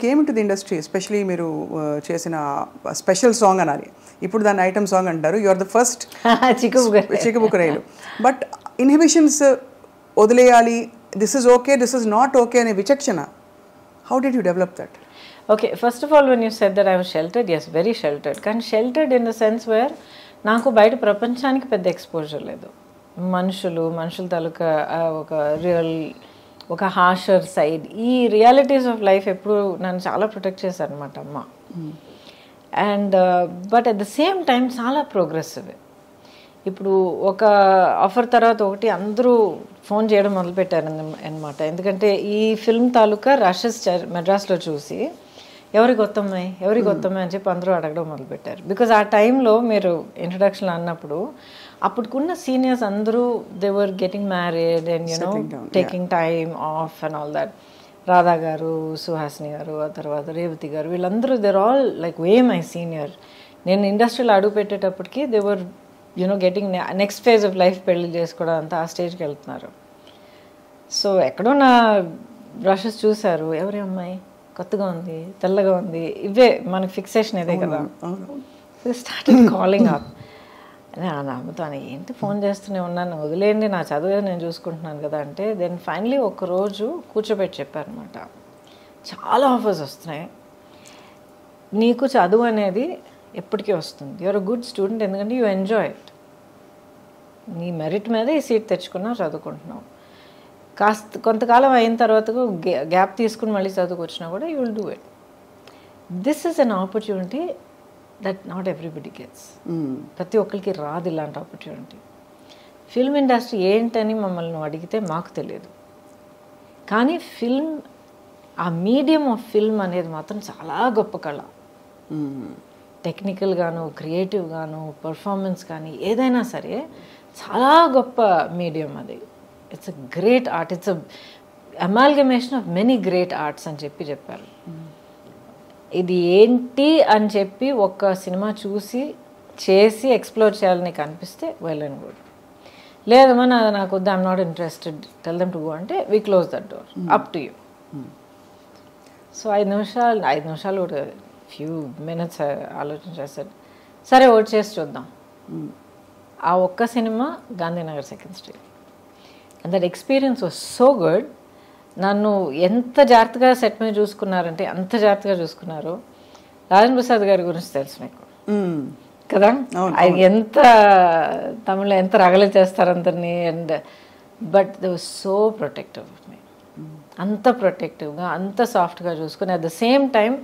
Came to the industry especially మీరు చేసిన special song అనాలి, ఇప్పుడు దాన్ని ఐటమ్ సాంగ్ అంటారు, యు ఆర్ ద ఫస్ట్ చిక్కుబుక్కు రైలు. బట్ ఇన్హిబిషన్స్ వదిలేయాలి, this is okay, this is not okay అనే విచక్షణ, how did you develop that? Okay, first of all, when you said that I was sheltered, yes, very sheltered. కానీ sheltered in the sense where నాకు బయట ప్రపంచానికి పెద్ద exposure లేదు. మనుషుల తాలూకా ఒక రియల్, ఒక హార్షర్ సైడ్, ఈ రియాలిటీస్ ఆఫ్ లైఫ్ ఎప్పుడు నన్ను చాలా ప్రొటెక్ట్ చేశారు అనమాట అమ్మ. And but at the same time చాలా ప్రోగ్రెసివ్. ఇప్పుడు ఒక ఆఫర్ తర్వాత ఒకటి అందరూ ఫోన్ చేయడం మొదలుపెట్టారు అనమాట. ఎందుకంటే ఈ ఫిల్మ్ తాలూకా రషెస్ మెడ్రాస్లో చూసి ఎవరికి వస్తాయి అని చెప్పి అందరూ అడగడం మొదలుపెట్టారు. బికాజ్ ఆ టైంలో మీరు ఇంట్రడక్షన్ అన్నప్పుడు అప్పటికున్న సీనియర్స్ అందరూ they were getting married and you know taking time off and all that. Radha garu, Suhasini garu, ఆ తర్వాత రేవతి గారు, వీళ్ళందరూ they're all like way my senior. నేను ఇండస్ట్రీలో అడుగు పెట్టేటప్పటికి they were you know getting next phase of life పెళ్లి చేసుకోవడం అంతా ఆ స్టేజ్కి వెళ్తున్నారు. సో ఎక్కడో నా బ్రషెస్ చూశారు, ఎవరి అమ్మాయి కొత్తగా ఉంది, తెల్లగా ఉంది, ఇవే మనకి ఫిక్సేషన్ ఇదే కదా. Started calling up. నమ్ముతాను, ఏంటి ఫోన్ చేస్తూనే ఉన్నాను, వదిలేయండి నా చదువు నేను చూసుకుంటున్నాను కదా అంటే, దెన్ ఫైనలీ ఒకరోజు కూర్చోబెట్టి చెప్పారనమాట, చాలా ఆఫర్స్ వస్తున్నాయి, నీకు చదువు అనేది ఎప్పటికీ వస్తుంది, యూఆర్ అ గుడ్ స్టూడెంట్, ఎందుకంటే యూ ఎంజాయ్ ఇట్, నీ మెరిట్ మీద ఈ సీట్ తెచ్చుకున్నావు, చదువుకుంటున్నావు, కాస్త కొంతకాలం అయిన తర్వాత గ్యాప్ తీసుకుని మళ్ళీ చదువుకొచ్చినా కూడా you will do it. This is an opportunity that not everybody gets. ప్రతి ఒక్కరికి రాదు ఇలాంటి ఆపర్చునిటీ. ఫిల్మ్ ఇండస్ట్రీ ఏంటని మమ్మల్ని అడిగితే మాకు తెలియదు, కానీ ఫిల్మ్, ఆ మీడియం ఆఫ్ ఫిల్మ్ అనేది మాత్రం చాలా గొప్ప కళ. టెక్నికల్గాను, క్రియేటివ్గాను, పర్ఫార్మెన్స్ కానీ ఏదైనా సరే చాలా గొప్ప మీడియం అది. It's a great art, it's a amalgamation of many great arts అని చెప్పారు. ఇది ఏంటి అని చెప్పి ఒక సినిమా చూసి చేసి ఎక్స్ప్లోర్ చేయాలని కనిపిస్తే వెల్ అండ్ గుడ్. లేదమ్మా నాకు వద్దు, I'm not interested, tell them to go అంటే we close that door, up to you. So 5 నిమిషాలు ఒక ఫ్యూ మినిట్స్ ఆలోచన చేశాడు, సరే ఓట్ చేసి చూద్దాం. ఆ ఒక్క cinema Gandhinagar 2nd Street. And that experience was so good. నన్ను ఎంత జాగ్రత్తగా సెట్ మీద చూసుకున్నారంటే అంత జాగ్రత్తగా చూసుకున్నారు. రాజేంద్ర ప్రసాద్ గారి గురించి తెలుసు మీకు కదా, ఆయన ఎంత తమిళలో ఎంత రగలు చేస్తారు అందరినీ. And but they was so protective of me, అంత ప్రొటెక్టివ్గా, అంత సాఫ్ట్గా చూసుకుని, అట్ ద సేమ్ టైం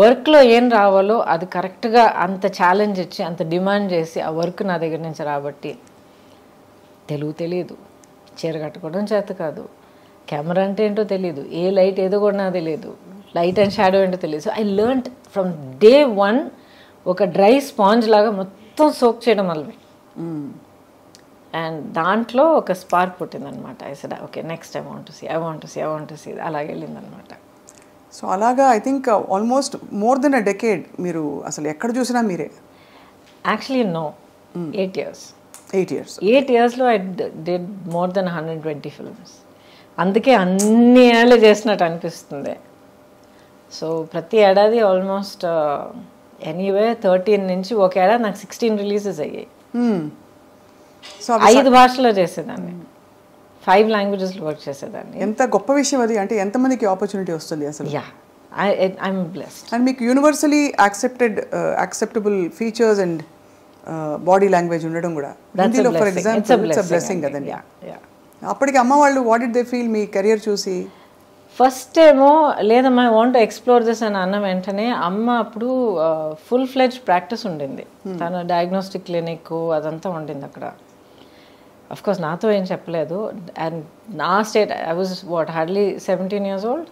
వర్క్లో ఏం రావాలో అది కరెక్ట్గా అంత ఛాలెంజ్ ఇచ్చి, అంత డిమాండ్ చేసి ఆ వర్క్ నా దగ్గర నుంచి రాబట్టి. తెలుగు తెలియదు, చీర కట్టుకోవడం చేత కాదు, కెమెరా అంటే ఏంటో తెలియదు, ఏ లైట్ ఏదో కూడా నాకు తెలియదు, లైట్ అండ్ షాడో ఏంటో తెలియదు. So I learned from day 1 ఒక డ్రై స్పాంజ్ లాగా మొత్తం సోక్ చేయడం మొదలుపెట్టి, అండ్ దాంట్లో ఒక స్పార్క్ పుట్టిందనమాట. I said okay next I want to see అలాగే వెళ్ళిందనమాట. సో అలాగా I think almost more than a decade మీరు అసలు ఎక్కడ చూసినా మీరే. Actually no, 8 years. 8 yearsలో I did more than 120 films. అందుకే అన్ని ఏళ్ళు చేసినట్టు అనిపిస్తుంది. సో ప్రతి ఏడాది ఆల్మోస్ట్ ఎనీవే 13 నుంచి ఒక ఏడాది నాకు 16 రిలీజెస్ అయ్యాయి. 5 భాషల్లో చేసేదాన్ని, 5 languagesలో వర్క్ చేసేదాన్ని. ఎంత గొప్ప విషయం అది. అంటే ఎంతమందికి ఆపర్చునిటీ వస్తుంది అసలు. Yeah, I'm blessed. అండ్ మీకు universally acceptable features and body language ఉండడం కూడా హిందీలో for example it's a blessing కదండి. అప్పటికి అమ్మ వాళ్ళు what did they feel me career చూసి? ఫస్ట్ ఏమో లేదమ్మా I want to explore this అని అన్న వెంటనే అమ్మ అప్పుడు ఫుల్ ఫ్లెడ్జ్ ప్రాక్టీస్ ఉండింది, తన డయాగ్నోస్టిక్ క్లినిక్ అదంతా ఉండింది అక్కడ. అఫ్కోర్స్ నాతో ఏం చెప్పలేదు. అండ్ నా state I was hardly 17 years old.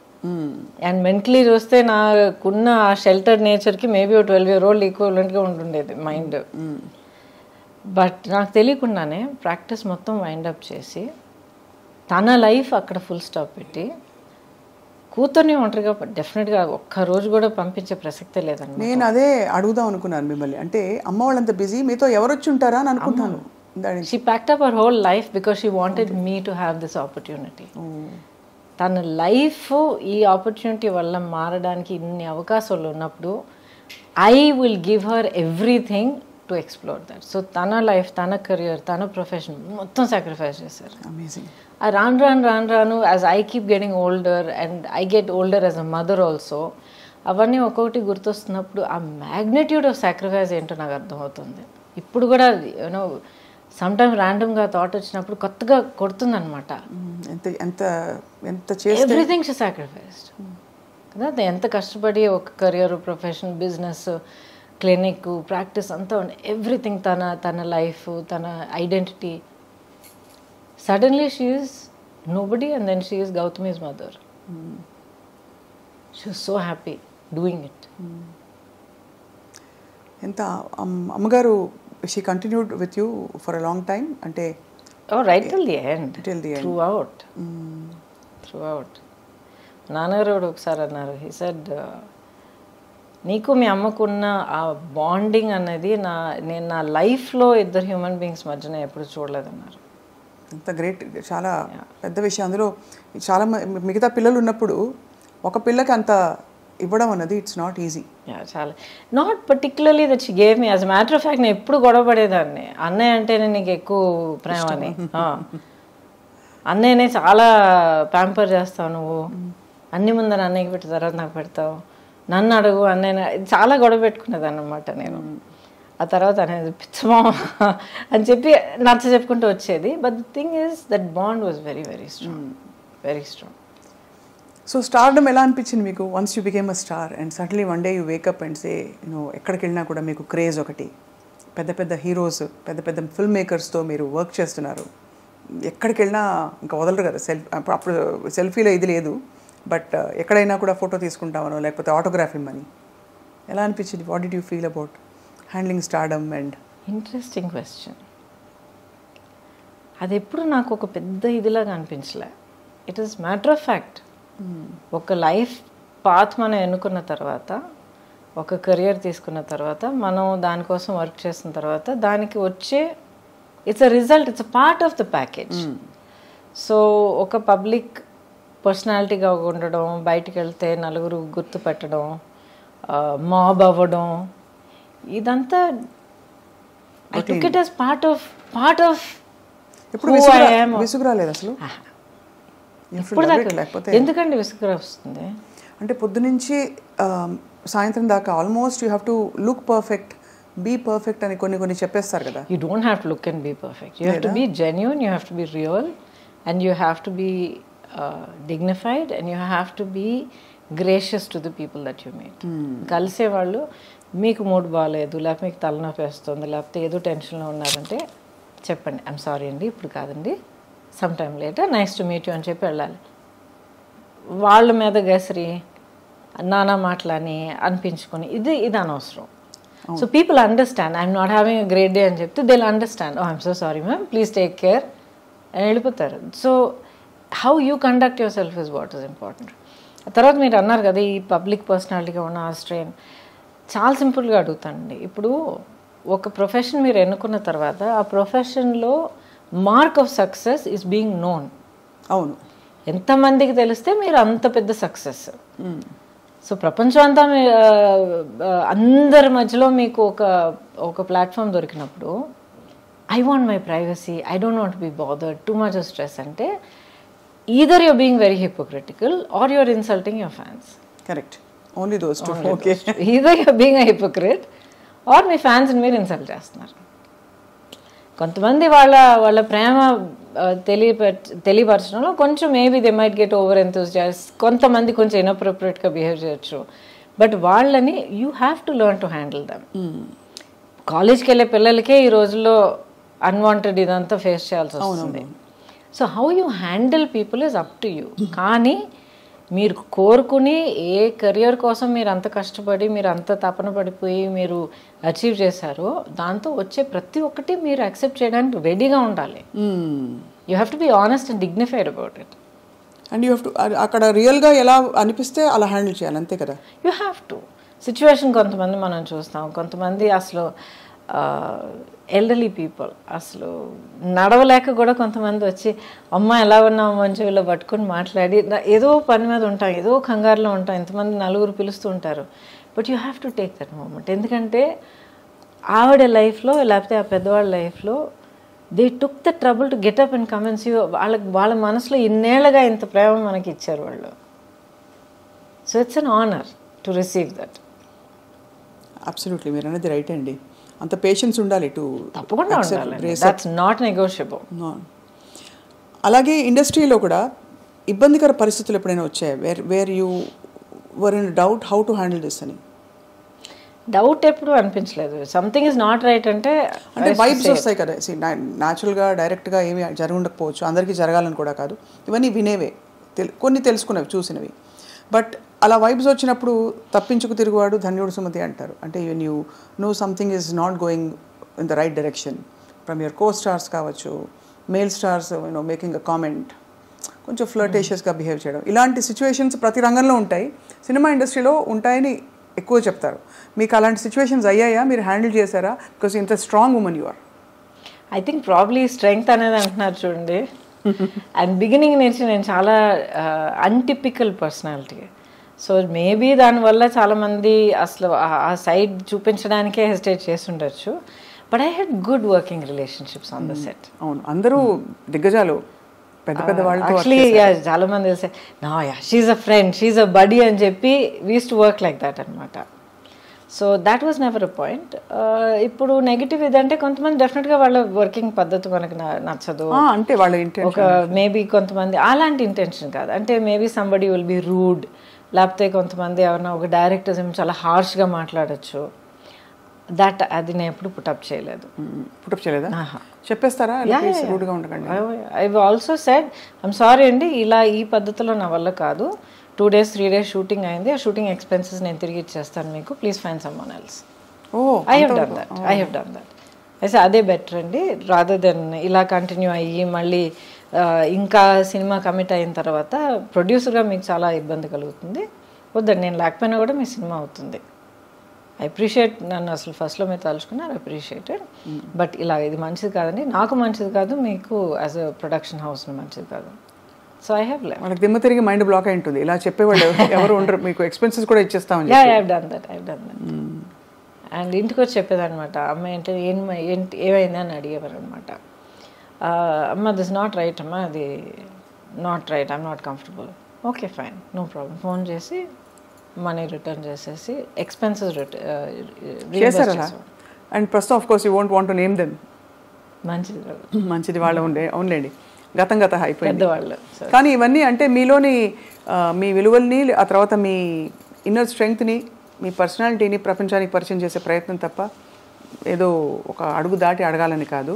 And mentally చూస్తే నాకున్న ఆ షెల్టర్డ్ నేచర్కి మేబీ 12 year old ఈక్వలెంట్గా ఉంటుండేది మైండ్. బట్ నాకు తెలియకుండానే ప్రాక్టీస్ మొత్తం వైండప్ చేసి తన లైఫ్ అక్కడ ఫుల్ స్టాప్ పెట్టి కూతుర్ని ఒంటరిగా డెఫినెట్గా ఒక్కరోజు కూడా పంపించే ప్రసక్తే లేదండి. నేను అదే అడుగుదాం అనుకున్నాను మిమ్మల్ని. అంటే అమ్మ వాళ్ళంత బిజీ, మీతో ఎవరు వచ్చి ఉంటారా అని అనుకుంటాను. She packed up her whole life because she wanted me to have this opportunity. తన లైఫ్ ఈ ఆపర్చునిటీ వల్ల మారడానికి ఇన్ని అవకాశాలు ఉన్నప్పుడు I will give her everything to explore that. So తన లైఫ్, తన కెరియర్, తన ప్రొఫెషన్ మొత్తం సాక్రిఫైస్ చేశారు. రాను as I keep getting older and I get older as a mother also, అవన్నీ ఒక్కొక్కటి గుర్తొస్తున్నప్పుడు ఆ మ్యాగ్నిట్యూడ్ ఆఫ్ సాక్రిఫైస్ ఏంటో నాకు అర్థమవుతుంది. ఇప్పుడు కూడా యూనో సమ్ టైమ్ ర్యాండమ్గా థాట్ వచ్చినప్పుడు కొత్తగా కొడుతుందనమాట. ఎవ్రీథింగ్ షీ సాక్రిఫైస్డ్ కదా. ఎంత కష్టపడి ఒక career, profession, business, clinic, practice అంతా ఎవ్రీథింగ్, తన లైఫ్, తన identity. Suddenly she is nobody and then she is Gautami's mother. She was so happy doing it. ఎంత అమ్మగారు she continued with you for a long time అంటే right till the end, throughout. నాన్నగారు ఒకసారి అన్నారు, he said నీకు మీ అమ్మకున్న ఆ bonding అనేది నేను నా లైఫ్లో ఇద్దరు హ్యూమన్ బీయింగ్స్ మధ్యన ఎప్పుడు చూడలేదన్నారు. అంత గ్రేట్, చాలా పెద్ద విషయం. అందులో చాలా మిగతా పిల్లలు ఉన్నప్పుడు ఒక పిల్లకి అంత ఇవ్వడం అన్నది ఇట్స్ నాట్ ఈజీ. చాలా not particularly that she gave me. As matter of fact నేను ఎప్పుడు గొడవపడేదాన్ని, అన్నయ్య అంటేనే నీకు ఎక్కువ ప్రేమ అని. అన్నయ్యనే చాలా ప్యాంపర్ చేస్తావు నువ్వు, అన్ని ముందర అన్నయ్యకి పెట్టిన తర్వాత నాకు పెడతావు, నన్ను అడుగు అన్నయ్య, చాలా గొడవ పెట్టుకునేదాన్ని అనమాట నేను. ఆ తర్వాత అనేది పిచ్చమా అని చెప్పి నచ్చ చెప్పుకుంటూ వచ్చేది. But the thing is that bond was very very strong, very strong. So stardom ఎలా అనిపించింది మీకు once you became a star and suddenly one day you wake up and say ఎక్కడికి వెళ్ళినా కూడా మీకు క్రేజ్ ఒకటి, పెద్ద పెద్ద హీరోస్, పెద్ద పెద్ద ఫిల్మ్ మేకర్స్తో మీరు వర్క్ చేస్తున్నారు, ఎక్కడికి వెళ్ళినా ఇంకా వదలరు కదా. అప్పుడు సెల్ఫీలో ఇది లేదు, బట్ ఎక్కడైనా కూడా ఫోటో తీసుకుంటామనో లేకపోతే ఆటోగ్రాఫ్ ఇమ్మని. ఎలా అనిపించింది? What did you feel about handling stardom? And interesting question. అది ఎప్పుడు నాకు ఒక పెద్ద ఇదిలాగా అనిపించలే. It is matter of fact. ఒక లైఫ్ పాత్ మనం ఎన్నుకున్న తర్వాత, ఒక కెరియర్ తీసుకున్న తర్వాత, మనం దానికోసం వర్క్ చేసిన తర్వాత దానికి వచ్చే it's a result, it's a part of the package. So ఒక పబ్లిక్ పర్సనాలిటీగా ఉండడం, బయటికి వెళ్తే నలుగురు గుర్తుపెట్టడం, మాబ్ అవ్వడం, ఇదంతా I took it as part of విసుగు రాలేదు అసలు? ఎందుకండి విసుగు వస్తుంది? అంటే పొద్దునుంచి సాయంత్రం దాకా almost you have to look perfect, be perfect అని కొన్ని చెప్పేస్తారు కదా. You don't have to look and be perfect. You have to be genuine, you have to be real, and you have to be dignified, and you have to be gracious to the people that you meet. కలిసే వాళ్ళు మీకు mood బాగాలేదు, లేకపోతే మీకు తలనొప్పి వేస్తుంది, లేకపోతే ఏదో టెన్షన్లో ఉన్నారంటే చెప్పండి, ఐఎమ్ సారీ అండి ఇప్పుడు కాదండి, some time later, nice to meet you అని చెప్పి వెళ్ళాలి. వాళ్ళ మీద గసరి నానా మాటలని అనిపించుకొని ఇది అనవసరం. So people understand, I'm not having a great day అని చెప్తే they will understand, oh I'm so sorry ma'am, please take care అని వెళ్ళిపోతారు. So how you conduct yourself is what is important. తర్వాత మీరు అన్నారు కదా ఈ పబ్లిక్ పర్సనాలిటీగా ఉన్న ఆ స్ట్రెయిన్. చాలా సింపుల్గా అడుగుతానండి. ఇప్పుడు ఒక ప్రొఫెషన్ మీరు ఎన్నుకున్న తర్వాత ఆ ప్రొఫెషన్లో mark of success is being known. అవును, ఎంతమందికి తెలిస్తే మీరు అంత పెద్ద సక్సెస్. సో ప్రపంచం అంతా అందరి మధ్యలో మీకు ఒక ప్లాట్ఫామ్ దొరికినప్పుడు I want my privacy, I don't want be bothered, too much of stress అంటే either you're being very hypocritical or you're insulting your fans. Correct. Only those two. Okay. Either you're being a hypocrite or me fans మీరు insult చేస్తున్నారు. కొంతమంది వాళ్ళ ప్రేమ తెలియపరచడంలో కొంచెం maybe they might get over enthusiast, కొంతమంది కొంచెం ఇన్అప్రోప్రియేట్గా behave చేయొచ్చు. But వాళ్ళని you have to learn to handle dum. కాలేజ్కి వెళ్ళే పిల్లలకే ఈ రోజుల్లో అన్వాంటెడ్ ఇదంతా ఫేస్ చేయాల్సి వస్తుంది. So how you handle people is up to you. కానీ మీరు కోరుకుని ఏ కెరియర్ కోసం మీరు అంత కష్టపడి మీరు అంత తపన పడిపోయి మీరు అచీవ్ చేశారో దాంతో వచ్చే ప్రతి ఒక్కటి మీరు యాక్సెప్ట్ చేయడానికి రెడీగా ఉండాలి. You have to be honest and dignified about it. And you have to అక్కడ రియల్గా ఎలా అనిపిస్తే అలా హ్యాండిల్ చేయాలి, అంతే కదా. You have to. సిచ్యువేషన్ కొంతమంది మనం చూస్తాం, కొంతమంది అసలు ఎల్డర్లీ పీపుల్ అసలు నడవలేక కూడా కొంతమంది వచ్చి అమ్మ ఎలా ఉన్నాము మంచి వీళ్ళు పట్టుకొని మాట్లాడి ఏదో పని మీద ఉంటాం, ఏదో కంగారులో ఉంటాం, ఇంతమంది నలుగురు పిలుస్తూ ఉంటారు. But you have to take that moment. ఎందుకంటే ఆవిడ లైఫ్లో లేకపోతే ఆ పెద్దవాళ్ళ లైఫ్లో they took the trouble to get up and come and see. వాళ్ళ మనసులో ఇన్నేళ్ళగా ఇంత ప్రేమ మనకి ఇచ్చారు వాళ్ళు. So it's an honour to receive that. Absolutely, మీరు అనేది రైట్ అండి. అంత పేషెన్స్ ఉండాలి టు తప్పకుండా ఉండాలి. That's not negotiable. అలాగే ఇండస్ట్రీలో కూడా ఇబ్బందికర పరిస్థితులు ఎప్పుడైనా వచ్చాయి where you were in doubt how to handle this అని? డౌట్ ఎప్పుడు అనిపించలేదు. సంథింగ్ ఇస్ నాట్ రైట్ అంటే వైబ్స్ వస్తాయి కదా. న్యాచురల్గా డైరెక్ట్గా ఏమి జరగకపోవచ్చు, అందరికీ జరగాలని కూడా కాదు, ఇవన్నీ వినేవే, కొన్ని తెలుసుకునేవి, చూసినవి. బట్ అలా వైబ్స్ వచ్చినప్పుడు తప్పించుకు తిరుగువాడు ధన్యుడు సుమతి అంటారు. అంటే you know something is not going in the right direction from your co stars కావచ్చు, male stars making a comment, కొంచెం ఫ్లర్టేషియస్గా బిహేవ్ చేయడం, ఇలాంటి సిచ్యువేషన్స్ ప్రతి రంగంలో ఉంటాయి, సినిమా ఇండస్ట్రీలో ఉంటాయని ఎక్కువ చెప్తారు. మీకు అలాంటి సిచ్యువేషన్స్ అయ్యాయా? మీరు హ్యాండిల్ చేశారా? బికాస్ ఇంత strong women you are. I think probably strength అనేది అంటున్నారు చూడండి. అండ్ బిగినింగ్ నుంచి నేను చాలా అన్టిపికల్ పర్సనాలిటీ. సో మేబీ దానివల్ల చాలామంది అసలు ఆ సైడ్ చూపించడానికే హెసిటేట్ చేసి ఉండొచ్చు. But I had good working relationships on the set. అవును, అందరూ దిగ్గజాలు, పెద్ద పెద్ద వాళ్ళు. యాక్చువల్లీ చాలా మంది తెలిసే నా she a friend, she a buddy అని చెప్పి we used to work like that అనమాట. So that was never a point. ఇప్పుడు నెగిటివ్ ఇదంటే కొంతమంది డెఫినెట్గా వాళ్ళ వర్కింగ్ పద్ధతి మనకు నచ్చదు అంటే వాళ్ళ ఒక మేబీ కొంతమంది అలాంటి ఇంటెన్షన్ కాదు, అంటే maybe somebody will be rude, లేకపోతే కొంతమంది ఎవరైనా ఒక డైరెక్టర్స్ చాలా హార్ష్గా మాట్లాడచ్చు. అది నేను ఎప్పుడు పుటప్ చేయలేదు. పుటప్ చేయలేదా? చెప్పేస్తారా? I also said I'm sorry అండి, ఇలా ఈ పద్ధతిలో నా వల్ల కాదు, 2 days 3 days షూటింగ్ అయింది, ఆ షూటింగ్ ఎక్స్పెన్సెస్ నేను తిరిగి ఇచ్చేస్తాను మీకు, please find someone else. I have done that. అయితే అదే బెటర్ అండి, రాదర్ దెన్ ఇలా కంటిన్యూ అయ్యి మళ్ళీ ఇంకా సినిమా కమిట్ అయిన తర్వాత ప్రొడ్యూసర్గా మీకు చాలా ఇబ్బంది కలుగుతుంది. వద్దండి, నేను లేకపోయినా కూడా మీ సినిమా అవుతుంది. ఐ అప్రిషియేట్, నన్ను అసలు ఫస్ట్లో మీరు తలుచుకున్నారు, అప్రిషియేటెడ్. బట్ ఇలా ఇది మంచిది కాదండి, నాకు మంచిది కాదు, మీకు యాజ్ అ ప్రొడక్షన్ హౌస్ మంచిది కాదు. So I have left. వాళ్ళకి దిమ్మ తిరిగి మైండ్ బ్లాక్ అయి ఉంటుంది, ఇలా చెప్పేవాళ్ళు ఎవరు ఉండరు, మీకు ఎక్స్పెన్సెస్ కూడా ఇచ్చేస్తామని. I have done that. And ఇంటికి వచ్చి చెప్పేదనమాట, అమ్మాయి అంటే ఏమైంది అని అడిగేవారు అనమాట. అమ్మ దిస్ నాట్ రైట్, అమ్మ అది not right, I'm not comfortable. Okay fine, no problem. Phone చేసి మనీ రిటర్న్ చేసేసి ఎక్స్పెన్సెస్ చేశారు. అండ్ ప్రస్తుతం of course you won't want to name them. మంచిది వాళ్ళు ఉండే, అవునులేండి, గతం అయిపోయింది పెద్దవాళ్ళు. కానీ ఇవన్నీ అంటే మీలోని మీ విలువల్ని, ఆ తర్వాత మీ ఇన్నర్ స్ట్రెంగ్త్ని, మీ పర్సనాలిటీని ప్రపంచానికి పరిచయం చేసే ప్రయత్నం తప్ప ఏదో ఒక అడుగు దాటి అడగాలని కాదు.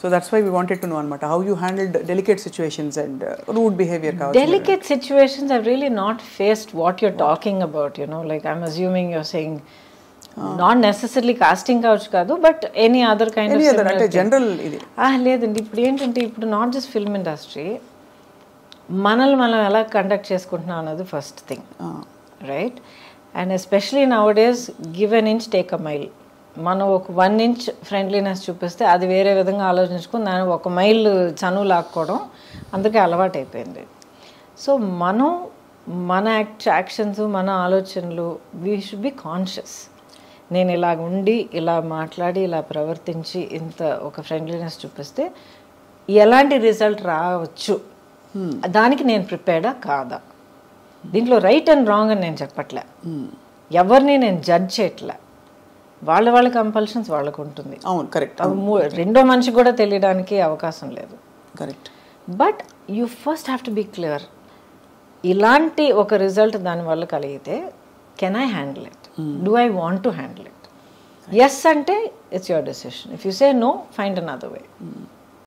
So that's why we wanted to know అనమాట how you handled delicate situations and rude behaviour. Delicate situations I've really not faced what you're talking about, like I'm assuming you're saying not necessary casting కావచ్చు కాదు, but any other kind of అంటే general ఇది లేదండి. ఇప్పుడు ఏంటంటే ఇప్పుడు not just film industry, మనల్ని మనం ఎలా కండక్ట్ చేసుకుంటున్నాం అన్నది first thing, right? And especially now days give an inch take a mile. మనం ఒక 1 inch ఫ్రెండ్లీనెస్ చూపిస్తే అది వేరే విధంగా ఆలోచించుకుని దాన్ని 1 mile చనువు లాక్కోవడం అందరికీ అలవాటు అయిపోయింది. సో మనం మన యాక్షన్స్, మన ఆలోచనలు, వీ షుడ్ బి కాన్షియస్. నేను ఇలాగ ఉండి, ఇలా మాట్లాడి, ఇలా ప్రవర్తించి, ఇంత ఒక ఫ్రెండ్లీనెస్ చూపిస్తే ఎలాంటి రిజల్ట్ రావచ్చు, దానికి నేను ప్రిపేర్డా కాదా? దీంట్లో రైట్ అండ్ రాంగ్ అని నేను చెప్పట్లే, ఎవరిని నేను జడ్జ్ చేయట్లే, వాళ్ళ కంపల్షన్స్ వాళ్ళకు ఉంటుంది. అవును, కరెక్ట్. రెండో మనిషికి కూడా తెలియడానికి అవకాశం లేదు. Correct. But you first have to be clear. ఇలాంటి ఒక రిజల్ట్ దానివల్ల కలిగితే can I handle it, do I want to handle it? Yes అంటే it's your decision. If you say no, find another way.